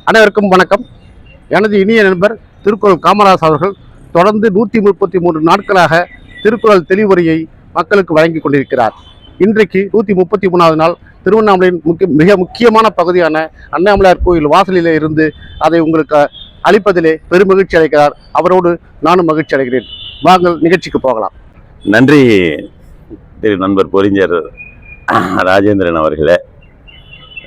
அனைவருக்கும் வணக்கம். எனது இனிய நண்பர் திருக்குறள் காமராஜ் அவர்கள் தொடர்ந்து 133 நாட்களாக திருக்குறள் தெளிவுரையை மக்களுக்கு வழங்கி கொண்டிருக்கிறார். இன்றைக்கு 133வது நாள் திருவண்ணாமலையின் மிக முக்கியமான பகுதியான அண்ணாமலையார் கோயில் வாசலிலே இருந்து அதை உங்களுக்கு அளிப்பதிலே பெருமகிழ்ச்சி அடைகிறார். அவரோடு நானும் மகிழ்ச்சி அடைகிறேன். வாங்கள் நிகழ்ச்சிக்கு போகலாம். நன்றி திரு நண்பர் பொறிஞர் ராஜேந்திரன் அவர்களே.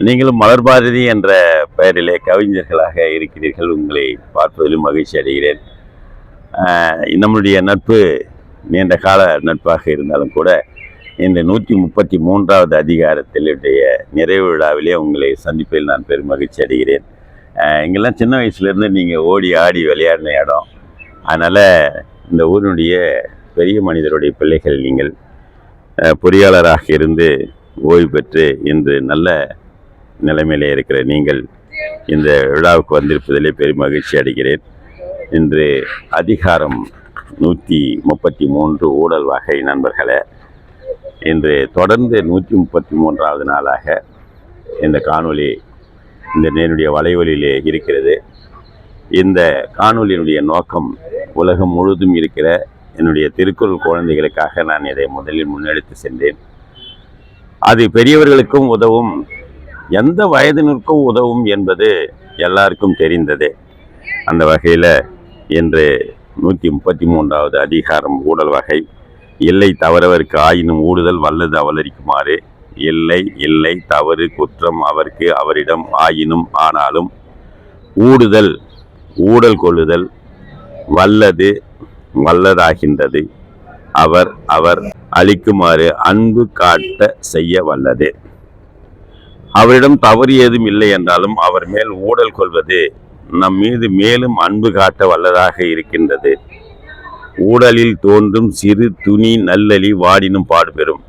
நீங்களும் மலர் பாரதி என்ற பெயரிலே கவிஞர்களாக இருக்கிறீர்கள். உங்களை பார்ப்பதிலும் மகிழ்ச்சி அடைகிறேன். நம்முடைய நட்பு நீண்ட கால நட்பாக இருந்தாலும் கூட இந்த 133வது அதிகாரத்திலுடைய நிறைவு விழாவிலே உங்களை சந்திப்பில் நான் பெரும் மகிழ்ச்சி அடைகிறேன். இங்கெல்லாம் சின்ன வயசுலேருந்து நீங்கள் ஓடி ஆடி விளையாடின இடம். அதனால் இந்த ஊரினுடைய பெரிய மனிதருடைய பிள்ளைகள் நீங்கள். பொறியாளராக இருந்து ஓய்வு பெற்று இன்று நல்ல நிலைமையிலே இருக்கிற நீங்கள் இந்த விழாவுக்கு வந்திருப்பதிலே பெரும் மகிழ்ச்சி அடைகிறேன். இன்று அதிகாரம் 133 ஊழல் வகை. நண்பர்களே, இன்று தொடர்ந்து 133வது நாளாக இந்த காணொளி இந்த என்னுடைய வலைவலியிலே இருக்கிறது. இந்த காணொலியினுடைய நோக்கம் உலகம் முழுவதும் இருக்கிற என்னுடைய திருக்குறள் குழந்தைகளுக்காக நான் இதை முதலில் முன்னெடுத்து சென்றேன். அது பெரியவர்களுக்கும் உதவும், எந்த வயதினருக்கும் உதவும் என்பது எல்லாருக்கும் தெரிந்ததே. அந்த வகையில் இன்று 133வது அதிகாரம் ஊழல் வகை. இல்லை தவறவருக்கு ஆயினும் ஊடுதல் வல்லது அவலரிக்குமாறு. இல்லை இல்லை தவறு குற்றம் அவருக்கு அவரிடம் ஆயினும் ஆனாலும் ஊடுதல் ஊடல் கொள்ளுதல் வல்லது வல்லதாகின்றது. அவர் அளிக்குமாறு அன்பு காட்ட செய்ய வல்லது. அவரிடம் தவறு ஏதும் இல்லை என்றாலும் அவர் மேல் ஊடல் கொள்வது நம் மீது மேலும் அன்பு காட்ட வல்லதாக இருக்கின்றது. ஊடலில் தோன்றும் சிறு துணி நல்லலி வாடினும் பாடுபெறும்.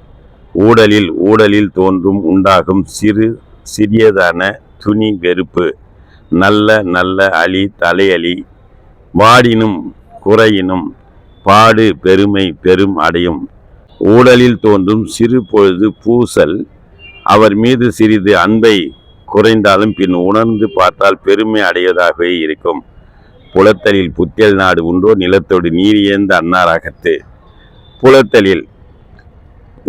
ஊடலில் தோன்றும் உண்டாகும் சிறியதான துணி வெறுப்பு. நல்ல அலி தலையலி வாடினும் குறையினும் பாடு பெருமை பெரும் அடையும். ஊடலில் தோன்றும் சிறு பொழுது பூசல் அவர் மீது சிறிது அன்பை குறைந்தாலும் பின் உணர்ந்து பார்த்தால் பெருமை அடைவதாகவே இருக்கும். புலத்தலில் புத்தியல் நாடு உண்டோ நிலத்தோடு நீர் ஏந்த அன்னாராகத்து. புலத்தலில்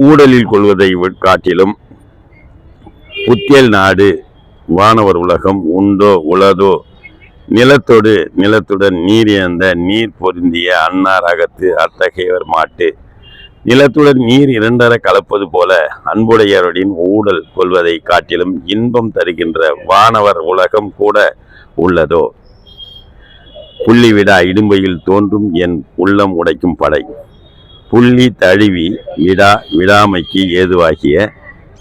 ஊடலில் கொள்வதை காட்டிலும் புத்தியல் நாடு வானவர் உலகம் உண்டோ உளதோ நிலத்துடன் நீர் ஏந்த நீர் பொருந்திய அன்னார் அகத்து அத்தகையவர் மாட்டு. நிலத்துடன் நீர் இரண்டர கலப்பது போல அன்புடையவரின் ஊடல் கொள்வதை காட்டிலும் இன்பம் தருகின்ற வானவர் உலகம் கூட உள்ளதோ. புள்ளி விடா இடும்பையில் தோன்றும் என் உள்ளம் உடைக்கும் படை. புள்ளி தழுவி விடாமைக்கு ஏதுவாகிய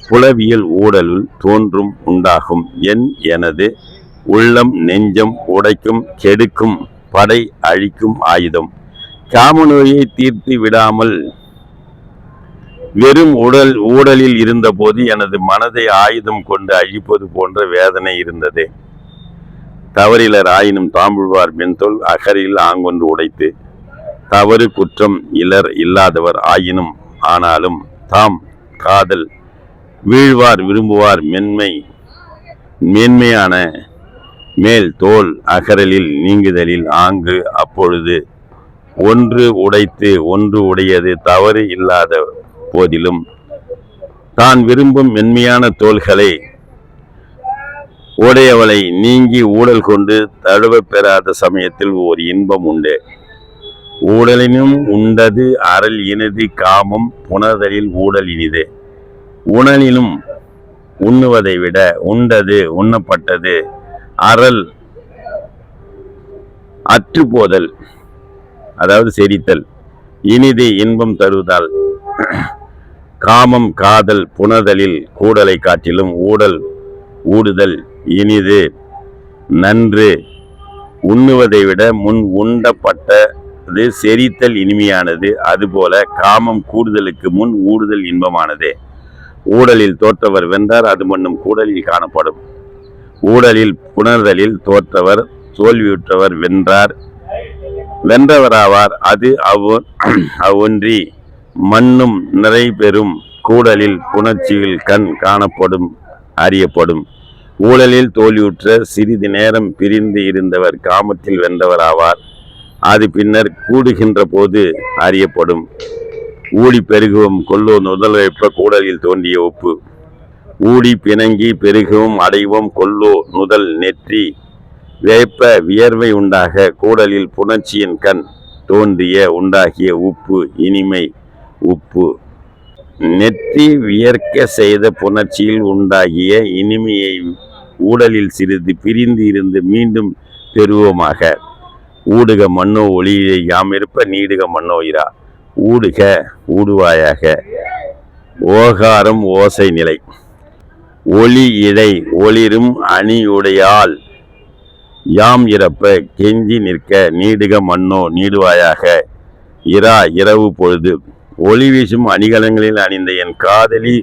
புலவியல் ஊடலுள் தோன்றும் உண்டாகும் எனது உள்ளம் நெஞ்சம் உடைக்கும் கெடுக்கும் படை அழிக்கும் ஆயுதம். காமநோயை தீர்த்து விடாமல் வெறும் ஊடலில் இருந்தபோது எனது மனதை ஆயுதம் கொண்டு அழிப்பது போன்ற வேதனை இருந்தது. தவறிலர் ஆயினும் தாம்புழ்வார் மென்தொல் அகரில் ஆங்கொன்று உடைத்து. தவறு குற்றம் இலர் இல்லாதவர் ஆயினும் ஆனாலும் தாம் காதல் வீழ்வார் விரும்புவார் மேன்மையான மேல் தோல் அகரலில் நீங்குதலில் ஆங்கு. அப்பொழுது ஒன்று உடைத்து ஒன்று உடையது தவறு இல்லாத போதிலும் தான் விரும்பும் மென்மையான தோள்களை உடையவளை நீங்கி ஊடல் கொண்டு தழுவ பெறாத சமயத்தில் ஓர் இன்பம் உண்டு. ஊடலினும் உண்டது அறல் இனிது காமம் புணர்தலில் ஊடல் இனிது. உணலினும் உண்ணுவதை விட உண்டது உண்ணப்பட்டது அறல் அற்றுப்போதல், அதாவது செரித்தல் இனிது இன்பம் தருவதால். காமம் காதல் புணர்தலில் கூடலை காட்டிலும் ஊடுதல் இனிது நன்று. உண்ணுவதை விட முன் உண்டப்பட்டது செரித்தல் இனிமையானது. அதுபோல காமம் கூடுதலுக்கு முன் ஊடுதல் இன்பமானது. ஊடலில் தோற்றவர் வென்றார் அது மண்ணும் கூடலில் காணப்படும். ஊடலில் புணர்தலில் தோற்றவர் தோல்வியுற்றவர் வென்றவராவார். அது அவ்வொன்றி மண்ணும் நிறை பெறும் கூடலில் புணர்ச்சியில் கண் காணப்படும் அறியப்படும். ஊழலில் தோல்வியுற்ற சிறிது நேரம் பிரிந்து இருந்தவர் காமத்தில் வென்றவர் ஆவார். அது பின்னர் கூடுகின்ற போது அறியப்படும். ஊடி பெருகவும் கொல்லோ நுதல் வைப்ப கூடலில் தோன்றிய ஒப்பு. ஊடி பிணங்கி பெருகவும் அடைவோம் கொல்லோ நுதல் நெற்றி வேப்ப வியர்வை உண்டாக கூடலில் புணர்ச்சியின் கண் தோன்றிய உண்டாகிய உப்பு இனிமை உப்பு. நெற்றி வியர்க்க செய்த புணர்ச்சியில் உண்டாகிய இனிமையை ஊடலில் சிறிது பிரிந்து இருந்து மீண்டும் பெறுவோமாக. ஊடுக மண்ணோ ஒளியை யாமிருப்ப நீடுக மண்ணோ இரா. ஊடுக ஊடுவாயாக. ஓகாரம் ஓசை நிலை. ஒளி இடை ஒளிரும் அணியுடையால் யாம் இறப்ப கெஞ்சி நிற்க நீடுக மண்ணோ நீடுவாயாக. இரா இரவு பொழுது. ஒளி வீசும் அணிகலங்களில் அணிந்த என் காதலி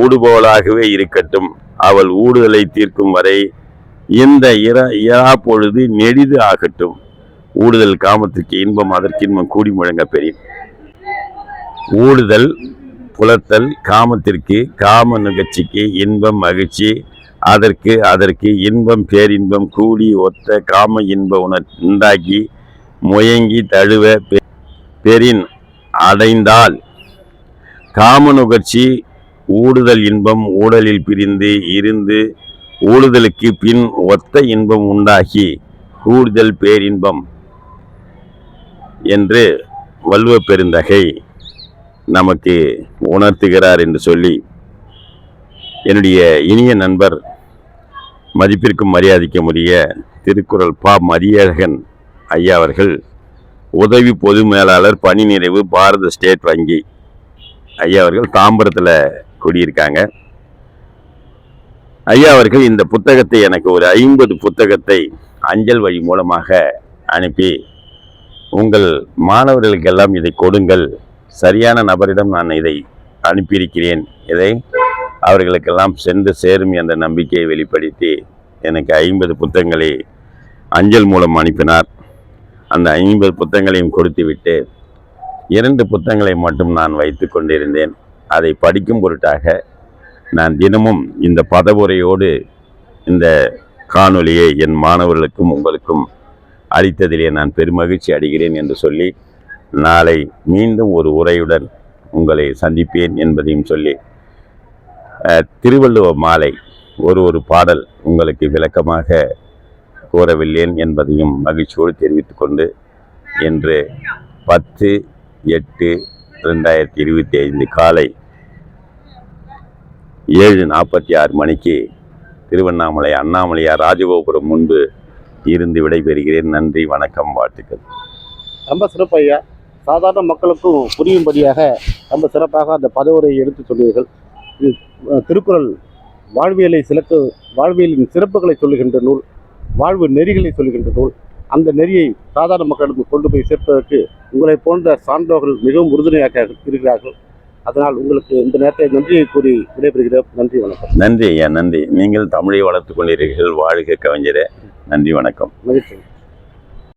ஊடுபோலாகவே இருக்கட்டும். அவள் ஊடுதலை தீர்க்கும் வரை இந்த இரா பொழுது நெடிது ஆகட்டும். ஊடுதல் காமத்திற்கு இன்பம் அதற்கு இன்பம் கூடி முழங்க பெறின். ஊடுதல் புலத்தல் காமத்திற்கு காம நிகழ்ச்சிக்கு இன்பம் மகிழ்ச்சி அதற்கு இன்பம் பேரின்பம் கூடி ஒத்த காம இன்ப உண்டாக்கி முயங்கி தழுவ பெறின் அடைந்தால் காம நுகர்ச்சி ஊடுதல் இன்பம் ஊடலில் பிரிந்து இருந்து ஊடுதலுக்கு பின் ஒத்த இன்பம் உண்டாகி கூடுதல் பேரின்பம் என்று வள்ளுவ பெருந்தகை நமக்கு உணர்த்துகிறார் என்று சொல்லி என்னுடைய இனிய நண்பர் மதிப்பிற்கும் மரியாதைக்கும் உரிய திருக்குறள் பா. மதியழகன் ஐயா அவர்கள் உதவி பொது மேலாளர் பணி நிறைவு பாரத ஸ்டேட் வங்கி ஐயா அவர்கள் தாம்பரத்தில் குடியிருக்காங்க. ஐயா அவர்கள் இந்த புத்தகத்தை எனக்கு ஒரு 50 புத்தகத்தை அஞ்சல் வழி மூலமாக அனுப்பி உங்கள் மாணவர்களுக்கெல்லாம் இதை கொடுங்கள், சரியான நபரிடம் நான் இதை அனுப்பியிருக்கிறேன், இதை அவர்களுக்கெல்லாம் சென்று சேரும் என்ற நம்பிக்கையை வெளிப்படுத்தி எனக்கு 50 புத்தகங்களை அஞ்சல் மூலம் அனுப்பினார். அந்த 50 புத்தகங்களையும் கொடுத்துவிட்டு 2 புத்தகங்களை மட்டும் நான் வைத்து கொண்டிருந்தேன். அதை படிக்கும் பொருட்டாக நான் தினமும் இந்த பதவுரையோடு இந்த காணொளியை என் மாணவர்களுக்கும் உங்களுக்கும் அளித்ததிலே நான் பெருமகிழ்ச்சி அடைகிறேன் என்று சொல்லி நாளை மீண்டும் ஒரு உரையுடன் உங்களை சந்திப்பேன் என்பதையும் சொல்லி திருவள்ளுவ மாலை ஒரு பாடல் உங்களுக்கு விளக்கமாக கூறவில்லேன் என்பதையும் மகிழ்ச்சியோடு தெரிவித்துக் கொண்டு இன்று 10/8/2025 காலை 7:46 மணிக்கு திருவண்ணாமலை அண்ணாமலையார் ராஜகோபுரம் முன்பு இருந்து விடைபெறுகிறேன். நன்றி, வணக்கம், வாழ்த்துக்கள். ரொம்ப சிறப்பு ஐயா. சாதாரண மக்களுக்கும் புரியும்படியாக ரொம்ப சிறப்பாக அந்த பதவுரையை எடுத்து சொன்னீர்கள். இது திருக்குறள் வாழ்வியலின் சிறப்புகளை சொல்லுகின்ற நூல், வாழ்வு நெறிகளை சொல்லுகின்ற நூல். அந்த நெறியை சாதாரண மக்களுக்கு கொண்டு போய் சேர்ப்பதற்கு உங்களை போன்ற சான்றோர்கள் மிகவும் உறுதுணையாக இருக்கிறார்கள். அதனால் உங்களுக்கு இந்த நேரத்தை நன்றியை கூறி விடைபெறுகிறோம். நன்றி, வணக்கம். நன்றி ஐயா, நன்றி. நீங்கள் தமிழை வளர்த்துக் கொண்டீர்கள். வாழ்க கவிஞரே. நன்றி, வணக்கம். மகிழ்ச்சி.